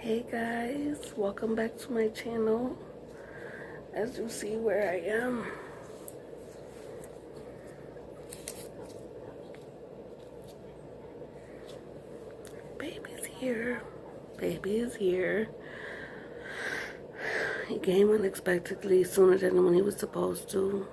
Hey guys, welcome back to my channel. As you see where I am, baby's here. Baby is here. He came unexpectedly sooner than when he was supposed to.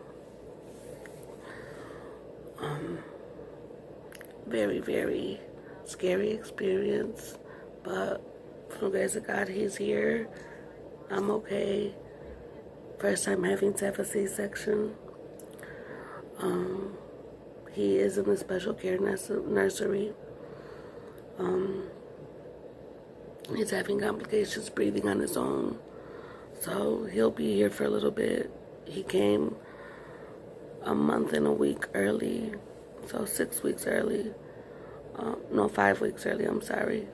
Very, very scary experience, but from the grace of God, he's here. I'm okay. First time having to have a C-section. He is in the special care nursery. He's having complications breathing on his own. So he'll be here for a little bit. He came a month and a week early. So 6 weeks early. No, 5 weeks early, I'm sorry.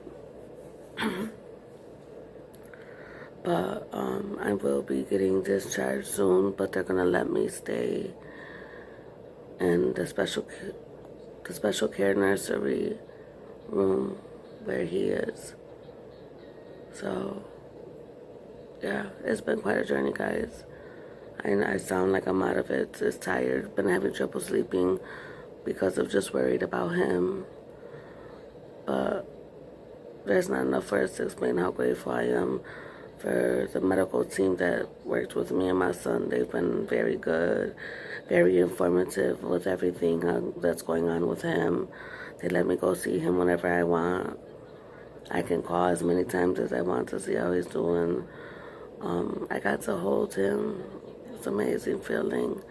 But I will be getting discharged soon, but they're gonna let me stay in the special care nursery room where he is. So yeah, it's been quite a journey, guys. I sound like I'm out of it. Just tired. Been having trouble sleeping because of just worried about him. But there's not enough words to explain how grateful I am for the medical team that worked with me and my son. They've been very good, very informative with everything that's going on with him. They let me go see him whenever I want. I can call as many times as I want to see how he's doing. I got to hold him. It's an amazing feeling.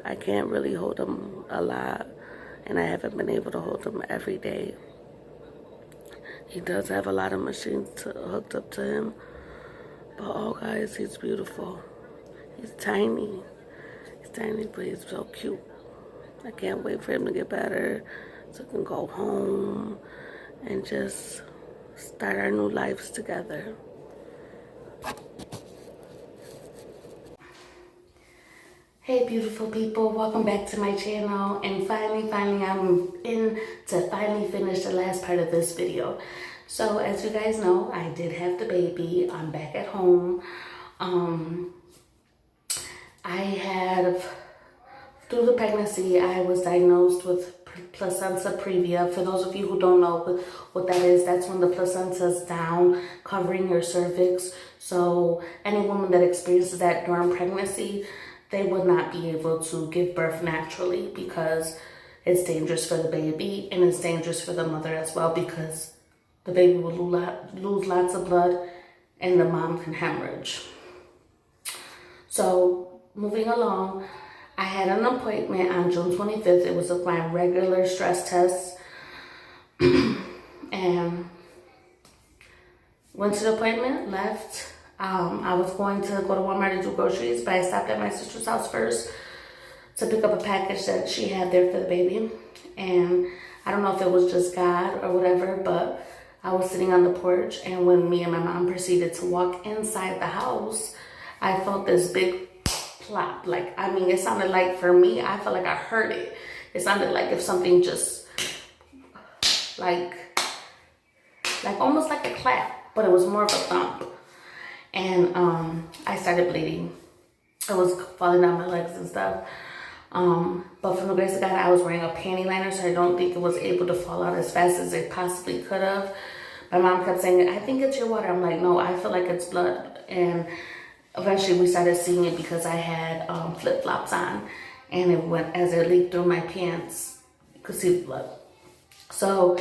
I can't really hold him a lot, and I haven't been able to hold him every day. He does have a lot of machines hooked up to him. But oh guys, he's beautiful. He's tiny. He's tiny, but he's so cute. I can't wait for him to get better so we can go home and just start our new lives together. Hey beautiful people, welcome back to my channel. And finally I'm in to finally finish the last part of this video. So as you guys know, I did have the baby. I'm back at home. Through the pregnancy, I was diagnosed with placenta previa. For those of you who don't know what that is, that's when the placenta's down covering your cervix. So any woman that experiences that during pregnancy, they would not be able to give birth naturally because it's dangerous for the baby and it's dangerous for the mother as well, because the baby will lose lots of blood and the mom can hemorrhage. So moving along, I had an appointment on June 25th. It was my regular stress test. And went to the appointment, left. I was going to go to Walmart to do groceries, but I stopped at my sister's house first to pick up a package that she had there for the baby. And I don't know if it was just God or whatever, but I was sitting on the porch, and when me and my mom proceeded to walk inside the house, I felt this big plop. Like, I mean, it sounded like, for me, I felt like I heard it. It sounded like if something just, like almost like a clap, but it was more of a thump. And I started bleeding. It was falling down my legs and stuff. But from the grace of God, I was wearing a panty liner, so I don't think it was able to fall out as fast as it possibly could have. My mom kept saying, I think it's your water. I'm like, no, I feel like it's blood. And eventually we started seeing it because I had flip-flops on, and it went, as it leaked through my pants, you could see the blood. So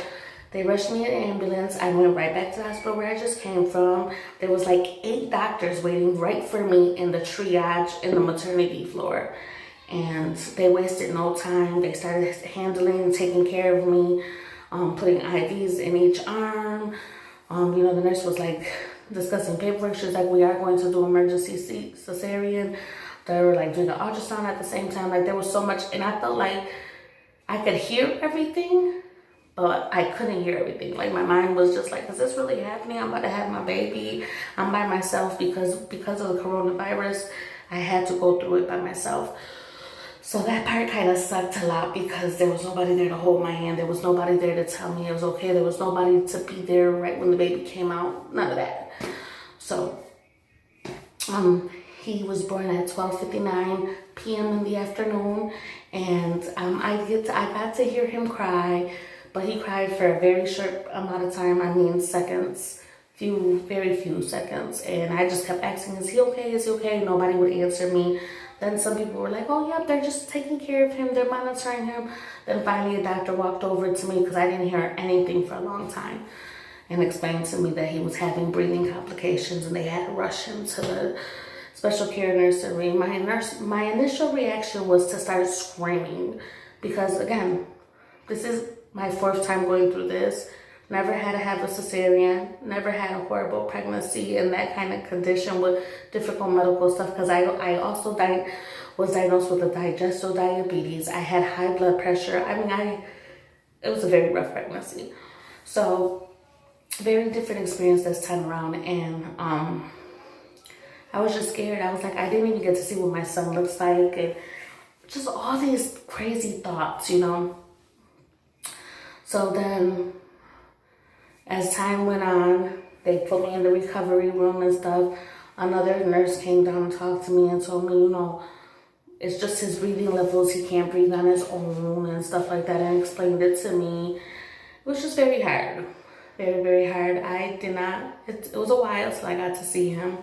they rushed me in an ambulance. I went right back to the hospital where I just came from. There was like 8 doctors waiting right for me in the triage in the maternity floor. And they wasted no time. They started handling and taking care of me, putting IVs in each arm. You know, the nurse was like discussing paperwork. She was like, we are going to do emergency cesarean. They were like doing an ultrasound at the same time. Like, there was so much, and I felt like I could hear everything, but I couldn't hear everything. Like, my mind was just like, is this really happening? I'm about to have my baby. I'm by myself because of the coronavirus. I had to go through it by myself. So that part kind of sucked a lot because there was nobody there to hold my hand. There was nobody there to tell me it was okay. There was nobody to be there right when the baby came out. None of that. So he was born at 12:59 p.m. in the afternoon, and I got to hear him cry, but he cried for a very short amount of time. I mean, seconds, very few seconds, and I just kept asking, "Is he okay? Is he okay?" Nobody would answer me. Then some people were like, "Oh, yeah, they're just taking care of him. They're monitoring him." Then finally, a doctor walked over to me because I didn't hear anything for a long time, and explained to me that he was having breathing complications and they had to rush him to the special care nursery. My initial reaction was to start screaming because, again, this is my fourth time going through this. Never had to have a cesarean, never had a horrible pregnancy in that kind of condition with difficult medical stuff, because I also was diagnosed with a digestive diabetes. I had high blood pressure. I mean, it was a very rough pregnancy. So very different experience this time around, and I was just scared. I was like, I didn't even get to see what my son looks like, and just all these crazy thoughts, you know. So then, as time went on, they put me in the recovery room and stuff. Another nurse came down and talked to me and told me, you know, it's just his breathing levels. He can't breathe on his own and stuff like that, and explained it to me. It was just very hard. Very, very hard. I did not, it was a while till I got to see him.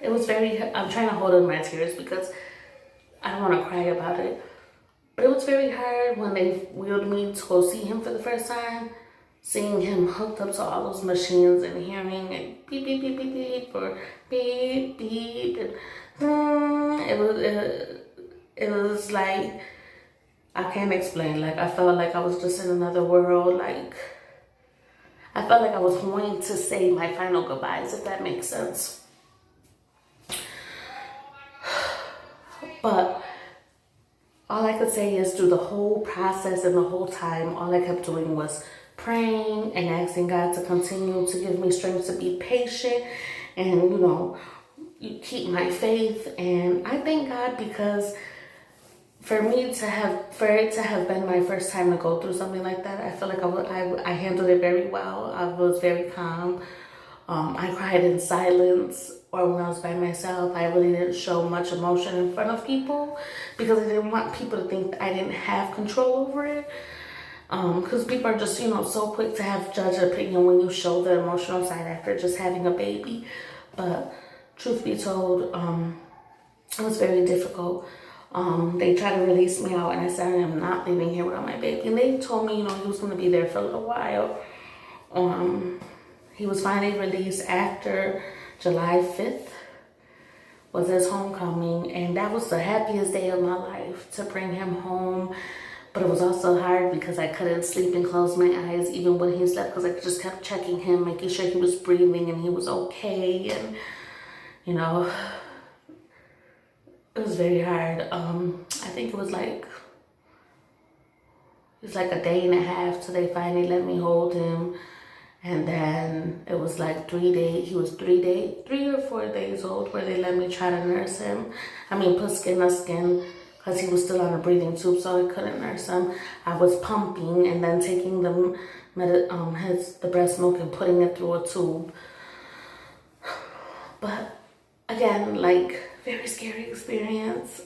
It was I'm trying to hold in my tears because I don't want to cry about it. But it was very hard when they wheeled me to go see him for the first time. Seeing him hooked up to all those machines and hearing it beep, beep, beep, beep, beep, or beep, beep. And, it was like, I can't explain. Like, I felt like I was just in another world. Like, I felt like I was going to say my final goodbyes, if that makes sense. But all I could say is through the whole process and the whole time, all I kept doing was praying and asking God to continue to give me strength to be patient and, you know, keep my faith. And I thank God because for it to have been my first time to go through something like that, I feel like I handled it very well. I was very calm. I cried in silence, or when I was by myself. I really didn't show much emotion in front of people because I didn't want people to think I didn't have control over it. Because people are just, you know, so quick to have judge opinion when you show the emotional side after just having a baby. But truth be told, it was very difficult. They tried to release me out, and I said, I am not leaving here without my baby. And they told me, you know, he was going to be there for a little while. He was finally released after July 5th was his homecoming, and that was the happiest day of my life to bring him home. But it was also hard because I couldn't sleep and close my eyes even when he slept, because I just kept checking him, making sure he was breathing and he was okay. And, you know, it was very hard. I think it was like a day and a half till they finally let me hold him. And then it was like 3 days. He was 3 or 4 days old where they let me try to nurse him. I mean, put skin on skin, because he was still on a breathing tube, so I couldn't nurse him. I was pumping and then taking the breast milk and putting it through a tube. But again, like, very scary experience.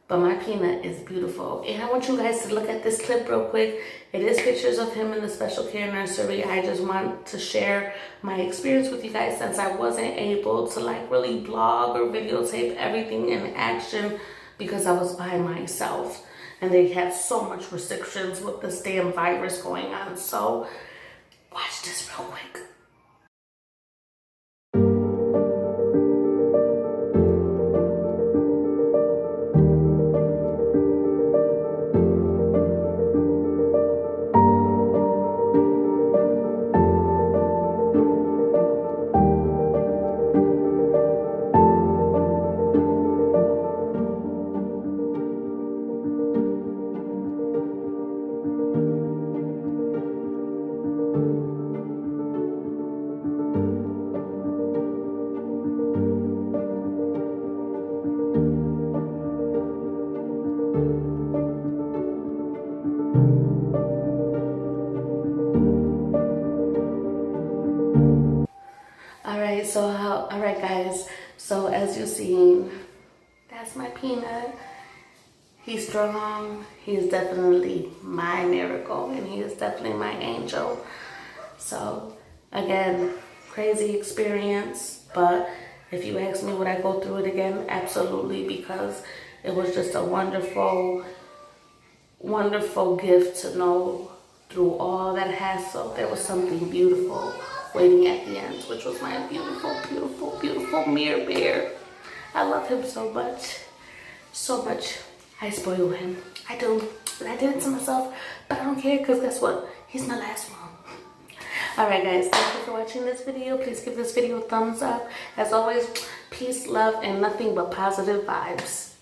But my peanut is beautiful. And I want you guys to look at this clip real quick. It is pictures of him in the special care nursery. I just want to share my experience with you guys since I wasn't able to like really blog or videotape everything in action because I was by myself. And they had so much restrictions with this damn virus going on. So watch this real quick. Alright guys, so as you've seen, that's my peanut. He's strong. He is definitely my miracle, and he is definitely my angel. So again, crazy experience, but if you ask me would I go through it again, absolutely, because it was just a wonderful, wonderful gift to know through all that hassle there was something beautiful waiting at the end, which was my beautiful, beautiful, beautiful mirror bear. I love him so much, so much. I spoil him. I do. I did it to myself, but I don't care, because guess what? He's my last one. Alright guys, thank you for watching this video. Please give this video a thumbs up. As always, peace, love, and nothing but positive vibes.